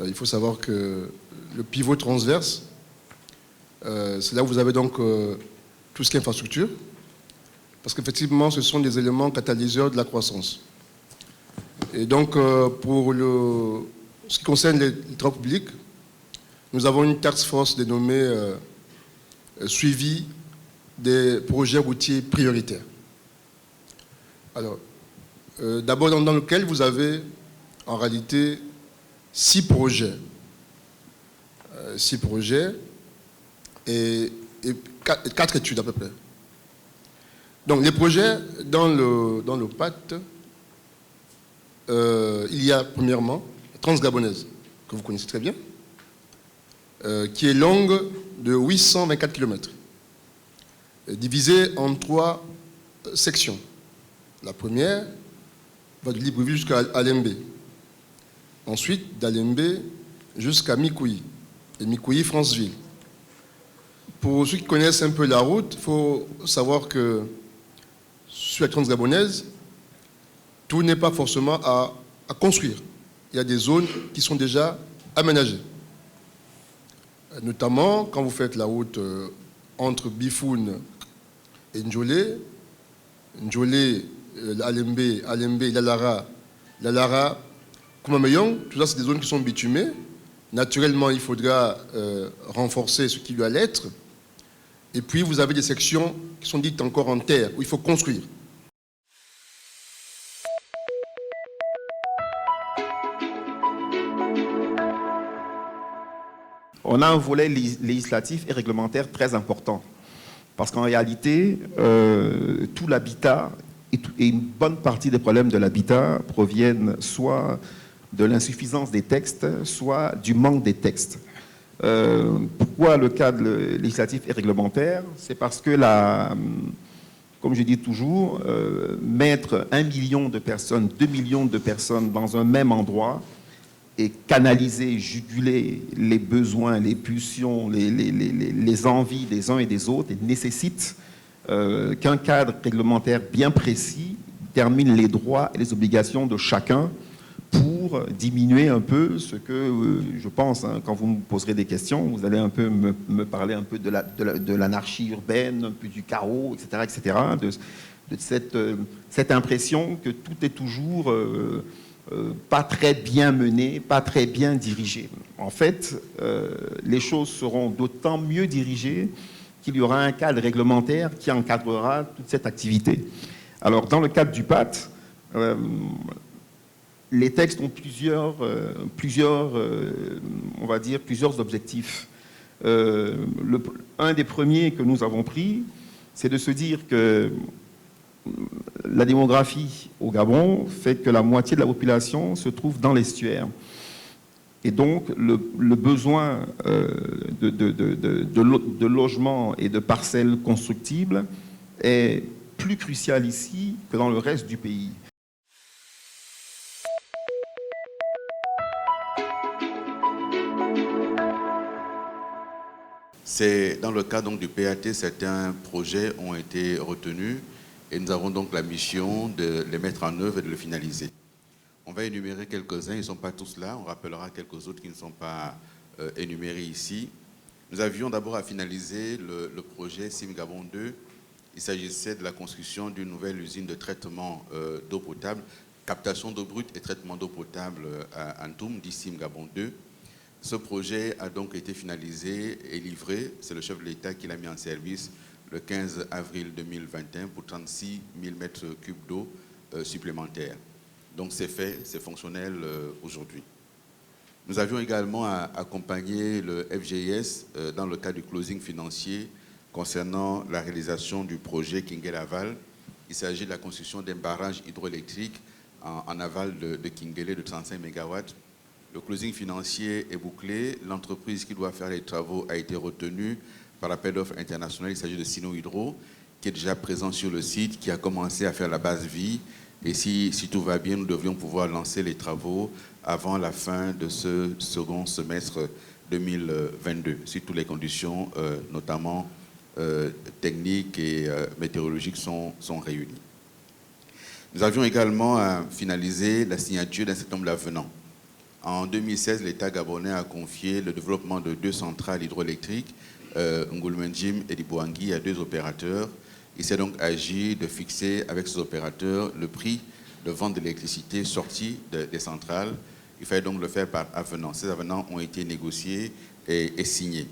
Il faut savoir que le pivot transverse, c'est là où vous avez donc tout ce qui est infrastructure, parce qu'effectivement, ce sont des éléments catalyseurs de la croissance. Et donc, pour ce qui concerne les travaux publics, nous avons une task force dénommée suivi des projets routiers prioritaires. Alors, d'abord dans lequel vous avez en réalité 6 projets. 6 projets et 4 études à peu près. Donc les projets dans le pacte, il y a premièrement Transgabonaise, que vous connaissez très bien, qui est longue de 824 km, divisée en 3 sections. La première va de Libreville jusqu'à Alembe. Ensuite, d'Alembe jusqu'à Mikoui, et Mikoui, Franceville. Pour ceux qui connaissent un peu la route, il faut savoir que sur la Transgabonaise, tout n'est pas forcément à construire. Il y a des zones qui sont déjà aménagées. Notamment quand vous faites la route entre Bifoun et Ndjolé, Alembe, Lalara, Koumameyong, tout ça c'est des zones qui sont bitumées. Naturellement, il faudra renforcer ce qui doit l'être. Et puis vous avez des sections qui sont dites encore en terre, où il faut construire. On a un volet législatif et réglementaire très important. Parce qu'en réalité, tout l'habitat et une bonne partie des problèmes de l'habitat proviennent soit de l'insuffisance des textes, soit du manque des textes. Pourquoi le cadre législatif et réglementaire? C'est parce que, comme je dis toujours, mettre 1 million de personnes, 2 millions de personnes dans un même endroit et canaliser, juguler les besoins, les pulsions, les envies des uns et des autres nécessite qu'un cadre réglementaire bien précis détermine les droits et les obligations de chacun pour diminuer un peu ce que, je pense, hein, quand vous me poserez des questions, vous allez un peu me parler un peu de l'anarchie urbaine, un peu du chaos, etc., de cette impression que tout est toujours pas très bien mené, pas très bien dirigé. En fait, les choses seront d'autant mieux dirigées qu'il y aura un cadre réglementaire qui encadrera toute cette activité. Alors, dans le cadre du PAT, les textes ont plusieurs objectifs. Un des premiers que nous avons pris, c'est de se dire que la démographie au Gabon fait que la moitié de la population se trouve dans l'estuaire. Et donc, le besoin de logements et de parcelles constructibles est plus crucial ici que dans le reste du pays. C'est dans le cadre donc, du PAT, certains projets ont été retenus et nous avons donc la mission de les mettre en œuvre et de le finaliser. On va énumérer quelques-uns, ils ne sont pas tous là, on rappellera quelques autres qui ne sont pas énumérés ici. Nous avions d'abord à finaliser le projet SIM Gabon 2. Il s'agissait de la construction d'une nouvelle usine de traitement d'eau potable, captation d'eau brute et traitement d'eau potable à Ntoum, dit SIM Gabon 2. Ce projet a donc été finalisé et livré. C'est le chef de l'État qui l'a mis en service le 15 avril 2021 pour 36 000 mètres cubes d'eau supplémentaires. Donc c'est fait, c'est fonctionnel aujourd'hui. Nous avions également accompagné le FGIS dans le cadre du closing financier concernant la réalisation du projet Kingele-Aval. Il s'agit de la construction d'un barrage hydroélectrique en aval de Kingele de 35 MW. Le closing financier est bouclé. L'entreprise qui doit faire les travaux a été retenue par l'appel d'offres international. Il s'agit de Sino Hydro, qui est déjà présent sur le site, qui a commencé à faire la base vie. Et si tout va bien, nous devrions pouvoir lancer les travaux avant la fin de ce second semestre 2022, si toutes les conditions, notamment techniques et météorologiques, sont réunies. Nous avions également finalisé la signature d'un certain nombre d'avenants. En 2016, l'État gabonais a confié le développement de 2 centrales hydroélectriques, Ngulmenjim et Dibouangui, à 2 opérateurs. Il s'est donc agi de fixer avec ces opérateurs le prix de vente de l'électricité sortie des centrales. Il fallait donc le faire par avenant. Ces avenants ont été négociés et signés.